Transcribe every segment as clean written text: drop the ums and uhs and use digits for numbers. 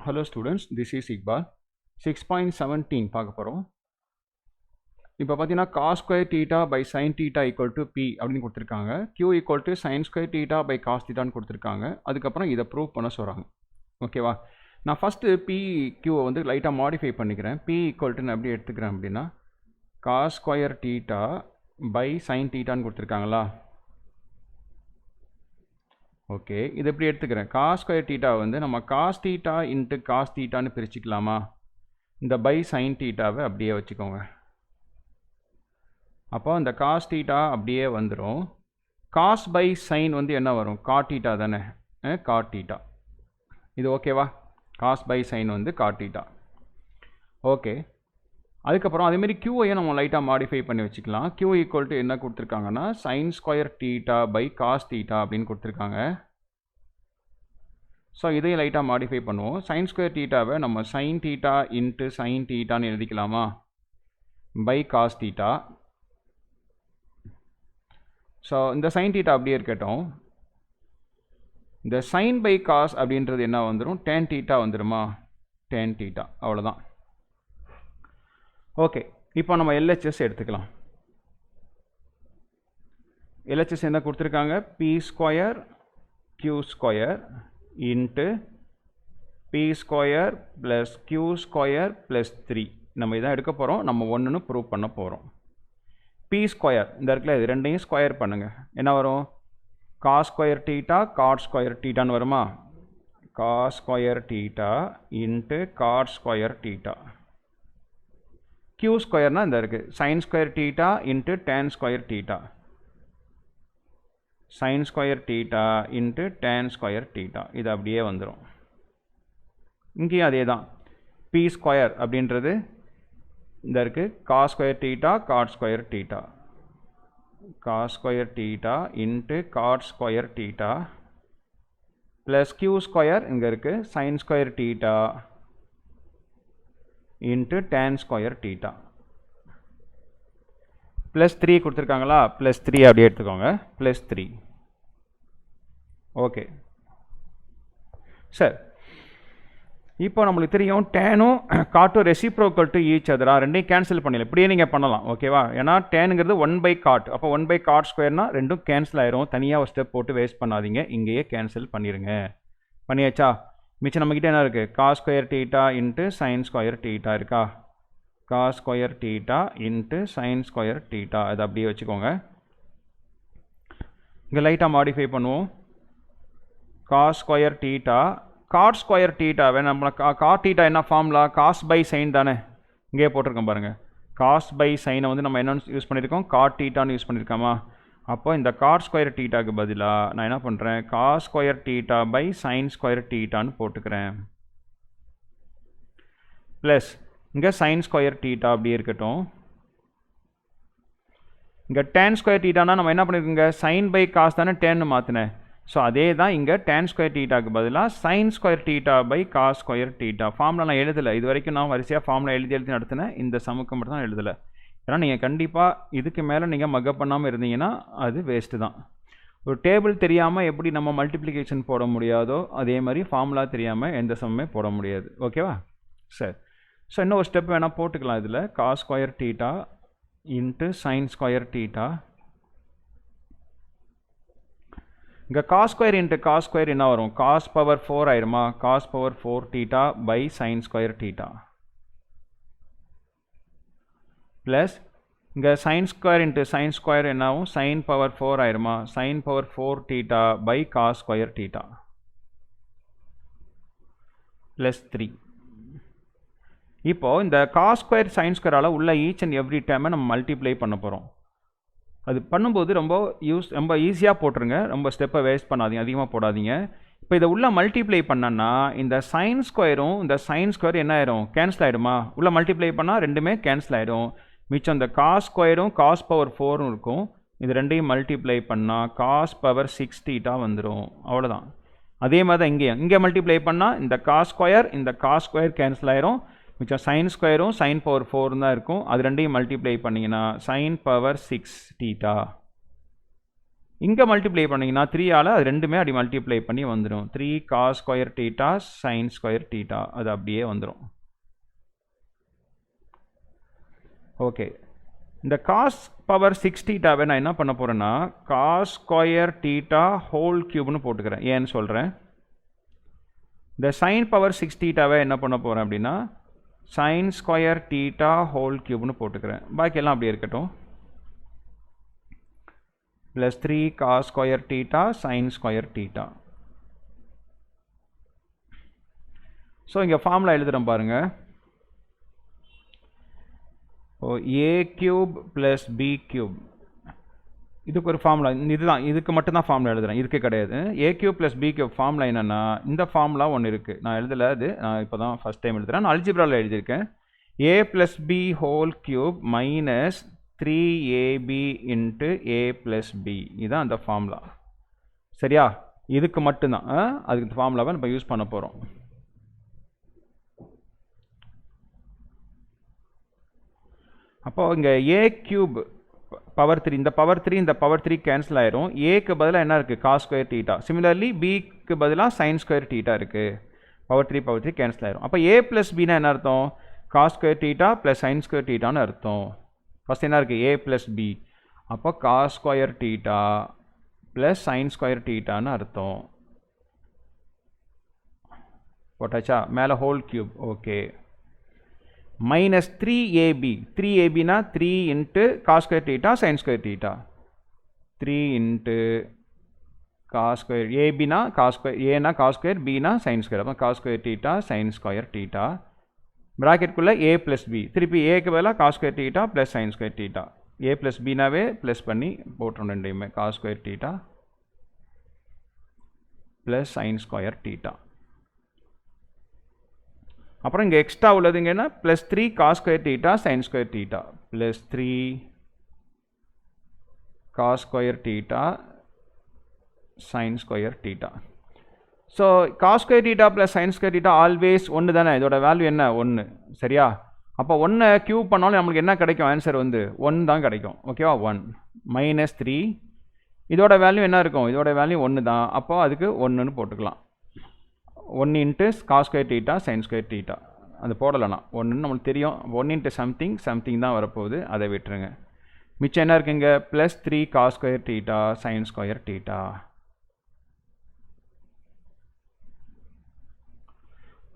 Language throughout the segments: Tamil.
Hello students, this is Iqbal. 6.17 பார்க்க போகிறோம். இப்போ பார்த்தீங்கன்னா cos square theta by sin theta equal to P அப்படின்னு கொடுத்துருக்காங்க. Q equal to sin square theta by cos thetaன்னு கொடுத்துருக்காங்க. அதுக்கப்புறம் இதை ப்ரூவ் பண்ண சொல்கிறாங்க. ஓகேவா? நான் ஃபஸ்ட்டு PQவை வந்து லைட்டாக மாடிஃபை பண்ணிக்கிறேன். P equal to நான் எப்படி எடுத்துக்கிறேன் அப்படின்னா cos square theta by sin thetaன்னு கொடுத்துருக்காங்களா? ஓகே, இது எப்படி எடுத்துக்கிறேன்? cos square theta வந்து நம்ம cos theta into cos thetaன்னு பிரிச்சுக்கலாமா? இந்த by sin thetaவை அப்படியே வச்சுக்கோங்க. அப்போ இந்த cos theta அப்படியே வந்துடும். cos by sin வந்து என்ன வரும்? cot theta தானே? cot theta. இது ஓகேவா? cos by sin வந்து cot theta. ஓகே, அதுக்கப்புறம் அதேமாரி Qவையும் நம்ம லைட்டாக மாடிஃபை பண்ணி வச்சுக்கலாம். Q equal to என்ன கொடுத்துருக்காங்கன்னா sin square theta by cos theta அப்படின்னு கொடுத்துருக்காங்க. ஸோ இதையும் லைட்டாக மாடிஃபை பண்ணுவோம். sin square thetaவை நம்ம sin theta into sin thetaன்னு எழுதிக்கலாமா? by cos theta. So இந்த sin theta அப்படியே இருக்கட்டும். இந்த sin by cos அப்படின்றது என்ன வந்துடும்? tan theta வந்துடுமா? tan theta, அவ்வளோதான். ஓகே, இப்போ நம்ம LHS எடுத்துக்கலாம். LHS என்ன கொடுத்துருக்காங்க? P square Q square into P square plus Q square plus 3. நம்ம இதான் எடுக்க போகிறோம். நம்ம ஒன்றுன்னு ப்ரூவ் பண்ண போகிறோம். P ஸ்கொயர் இந்த இடத்துல இது ரெண்டையும் ஸ்கொயர் பண்ணுங்கள். என்ன வரும்? cos square theta cot square தீட்டான்னு வருமா? cos square theta into cot square theta. Q ஸ்கொயர்னால் இந்த இருக்குது sin square theta into tan square theta. sin square theta into tan square theta. இது அப்படியே வந்துடும். இங்கேயும் அதே தான். P ஸ்கொயர் அப்படின்றது இந்த இருக்குது cos square theta cot square theta. cos square theta into cot square theta plus Q square இங்கே இருக்குது sin square theta into tan square theta. Plus 3 கொடுத்துருக்காங்களா? ப்ளஸ் 3 அப்படியே எடுத்துக்கோங்க. ப்ளஸ் 3. ஓகே சார், இப்போ நம்மளுக்கு தெரியும் டேனும் காட்டும் ரெசிப்ரோக்கல் டு ஈச் அதரா. ரெண்டையும் கேன்சல் பண்ணிடலாம். இப்படியே நீங்கள் பண்ணலாம். ஓகேவா? ஏன்னா டேனுங்கிறது 1/cot. அப்போ 1/cot ஸ்கொயர்னா ரெண்டும் கேன்சல் ஆயிரும். தனியாக ஒரு ஸ்டெப் போட்டு வேஸ்ட் பண்ணாதீங்க. இங்கேயே கேன்சல் பண்ணிடுங்க. பண்ணியாச்சா? மிச்சம் நம்மக்கிட்ட என்ன இருக்குது? cos square theta into sin square theta இருக்கா? cos square theta into sin square theta. அதை அப்படியே வச்சுக்கோங்க. இங்கே லைட்டாக மாடிஃபை பண்ணுவோம். cos square theta cot square தீட்டாவை நம்ம காட் தீட்டா என்ன ஃபார்முலா? cos by sin தானே? இங்கே போட்டிருக்கோம் பாருங்கள். cos by sin வந்து நம்ம என்னென்னு யூஸ் பண்ணியிருக்கோம்? காட் தீட்டான்னு யூஸ் பண்ணியிருக்கோமா? அப்போ இந்த காட் ஸ்கொயர் தீட்டாக்கு பதிலாக நான் என்ன பண்ணுறேன்? cos square theta by sin square தீட்டான்னு போட்டுக்கிறேன். ப்ளஸ் இங்கே sin ஸ்கொயர் தீட்டா அப்படியே இருக்கட்டும். இங்கே tan ஸ்கொயர் தீட்டானா நம்ம என்ன பண்ணியிருக்கோங்க? sin பை cos தானே டேன்னு மாற்றினேன். ஸோ அதே தான் இங்கே tan ஸ்கொயர் தீட்டாக்கு பதிலாக sin square theta by cos square theta. Formula நான் எழுதலை. இது வரைக்கும் நான் வரிசையாக ஃபார்முலா எழுதி நடத்தினேன். இந்த சமுக்கு மட்டும் தான் எழுதலை. ஏன்னா நீங்கள் கண்டிப்பாக இதுக்கு மேலே நீங்கள் மக்கப் பண்ணாமல் இருந்தீங்கன்னா அது வேஸ்ட்டு தான். ஒரு டேபிள் தெரியாமல் எப்படி நம்ம மல்டிப்ளிகேஷன் போட முடியாதோ அதே மாதிரி ஃபார்முலா தெரியாமல் எந்த சம்மே போட முடியாது. ஓகேவா? சரி, ஸோ இன்னும் ஒரு ஸ்டெப் வேணால் போட்டுக்கலாம். இதில் cos square theta into sin square theta. இங்கே cos square into cos square என்ன வரும்? cos பவர் 4 ஆயிருமா? cos power 4 theta by sin square theta. Plus இங்கே sin square into sin square என்ன ஆகும்? sin பவர் 4 ஆயிருமா? sin power 4 theta by cos square theta. Plus 3. இப்போது இந்த cos ஸ்கொயர் sin ஸ்கொயரால் உள்ள ஈச் அண்ட் எவ்ரி டைமை நம்ம மல்டிப்ளை பண்ண போகிறோம். அது பண்ணும்போது ரொம்ப ஈஸியாக போட்டுருங்க. ரொம்ப ஸ்டெப்பை வேஸ்ட் பண்ணாதீங்க, அதிகமாக போடாதீங்க. இப்போ இதை உள்ளே மல்டிப்ளை பண்ணனா இந்த sin ஸ்கொயரும் இந்த sin ஸ்கொயர் என்ன ஆயிரும்? கேன்சல் ஆகிடுமா? உள்ளே மல்டிப்ளை பண்ணால் ரெண்டுமே கேன்சல் ஆகிடும். மிச்சம் இந்த cos ஸ்கொயரும் cos பவர் 4 இருக்கும். இது ரெண்டையும் மல்டிப்ளை பண்ணால் cos பவர் 6 தீட்டா வந்துடும். அவ்வளோதான். அதே மாதிரி தான் இங்கே மல்டிப்ளை பண்ணால் இந்த cos ஸ்கொயர் இந்த cos ஸ்கொயர் கேன்சல் ஆயிரும். மிச்சம் sin ஸ்கொயரும் sin பவர் 4 தான் இருக்கும். அது ரெண்டையும் மல்டிப்ளை பண்ணிங்கன்னா sin பவர் 6 தீட்டா. இங்கே மல்டிப்ளை பண்ணிங்கன்னா 3ஆல் அது ரெண்டுமே அப்படி மல்டிப்ளை பண்ணி வந்துடும். 3 cos square theta sine square theta அது அப்படியே வந்துடும். ஓகே, இந்த காஸ் பவர் 6 தீட்டாவை நான் என்ன பண்ண போகிறேன்னா காஸ் ஸ்கொயர் தீட்டா ஹோல் கியூப்னு போட்டுக்கிறேன். ஏன்னு சொல்கிறேன். இந்த சைன் பவர் 6 தீட்டாவை என்ன பண்ண போகிறேன் அப்படின்னா சைன் ஸ்கொயர் தீட்டா ஹோல் கியூப்னு போட்டுக்கிறேன். பாக்கியெல்லாம் அப்படியே இருக்கட்டும். plus 3 cos square theta sin square theta. So இங்கே ஃபார்முலா எழுதுகிறேன் பாருங்க. a cube plus b cube இதுக்கு ஒரு ஃபார்முலா இதுதான். இதுக்கு மட்டும்தான் ஃபார்முலா எழுதுகிறேன், இதுக்கு கிடையாது. a cube plus b cube formula என்னென்னா இந்த ஃபார்முலா ஒன்று இருக்குது. நான் எழுதலை, அது நான் இப்போ தான் ஃபஸ்ட் டைம் எழுதுகிறேன். நான் அல்ஜிப்ராவில் எழுதியிருக்கேன். a plus b whole cube minus 3ab into a plus b இதுதான் அந்த ஃபார்முலா. சரியா? இதுக்கு மட்டும்தான் அதுக்கு ஃபார்முலாவை நம்ம யூஸ் பண்ண போகிறோம். அப்போது இங்கே a கியூப் பவர் 3 இந்த பவர் 3 இந்த பவர் 3 கேன்சல் ஆயிரும். ஏக்கு பதிலாக என்ன இருக்குது காஸ் ஸ்கொயர் தீட்டா. சிமிலர்லி பிக்கு பதிலாக சைன் ஸ்கொயர் தீட்டா இருக்குது. பவர் 3 கேன்சல் ஆயிரும். அப்போ a ப்ளஸ் பின்னா என்ன அர்த்தம்? Cos square theta plus sine square தீட்டான்னு அர்த்தம். ஃபஸ்ட் என்ன இருக்குது a ப்ளஸ் b. அப்போ cos square theta plus sine square தீட்டான்னு அர்த்தம். போட்டாச்சா? மேலே whole cube. Okay, minus 3ab. 3abனா 3 into cos square theta sine square theta. 3 into cos square ஏபினா காஸ் ஸ்கொயர் ஏனா காஸ் ஸ்கொயர் பினா சைன் ஸ்கொயர். அப்போ cos square theta sine square theta ப்ராக்கெட்குள்ளே a ப்ளஸ் பி. திருப்பி ஏக்கு பதிலாக cos square theta plus sine square theta. a plus பினாவே ப்ளஸ் பண்ணி போட்டுரும் ரெண்டையுமே. Cos square theta plus sine square theta. அப்புறம் இங்கே எக்ஸ்ட்ரா உள்ளதுங்கன்னா plus 3 cos square theta sine square theta plus 3 cos square theta sine square theta. So cos square theta plus sine square theta always ஒன்று தானே. இதோட வேல்யூ என்ன? 1. சரியா? அப்போ 1 கியூப் பண்ணாலும் நம்மளுக்கு என்ன கிடைக்கும்? ஆன்சர் வந்து 1 தான் கிடைக்கும். ஓகேவா? 1 மைனஸ் 3 இதோட வேல்யூ என்ன இருக்கும்? இதோட வேல்யூ 1 தான். அப்போ அதுக்கு 1ன்னு போட்டுக்கலாம். 1 into cos square theta sine square theta அது போடலைனா 1ன்னு நம்மளுக்கு தெரியும். 1 இன்ட்டு சம்திங் தான் வரப்போகுது, அதை விட்டுருங்க. மிச்சம் என்ன இருக்குங்க? Plus 3 cos square theta sine square theta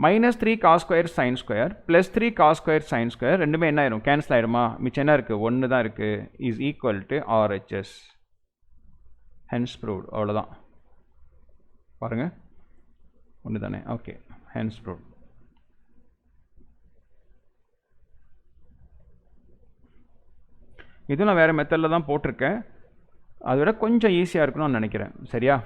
minus 3 cos square sine square plus 3 cos square sine square ரெண்டுமே என்ன ஆயிரும்? கேன்சல் ஆயிடுமா? மிச்சம் என்ன இருக்குது? 1 தான் இருக்குது. Is equal to RHS. Hence proved. அவ்வளோதான். பாருங்கள், 1 தானே. Okay, hence proved. இது நான் வேறு மெத்தடில் தான் போட்டிருக்கேன். அதை விட கொஞ்சம் ஈஸியாக இருக்கணும்னு நினைக்கிறேன். சரியா?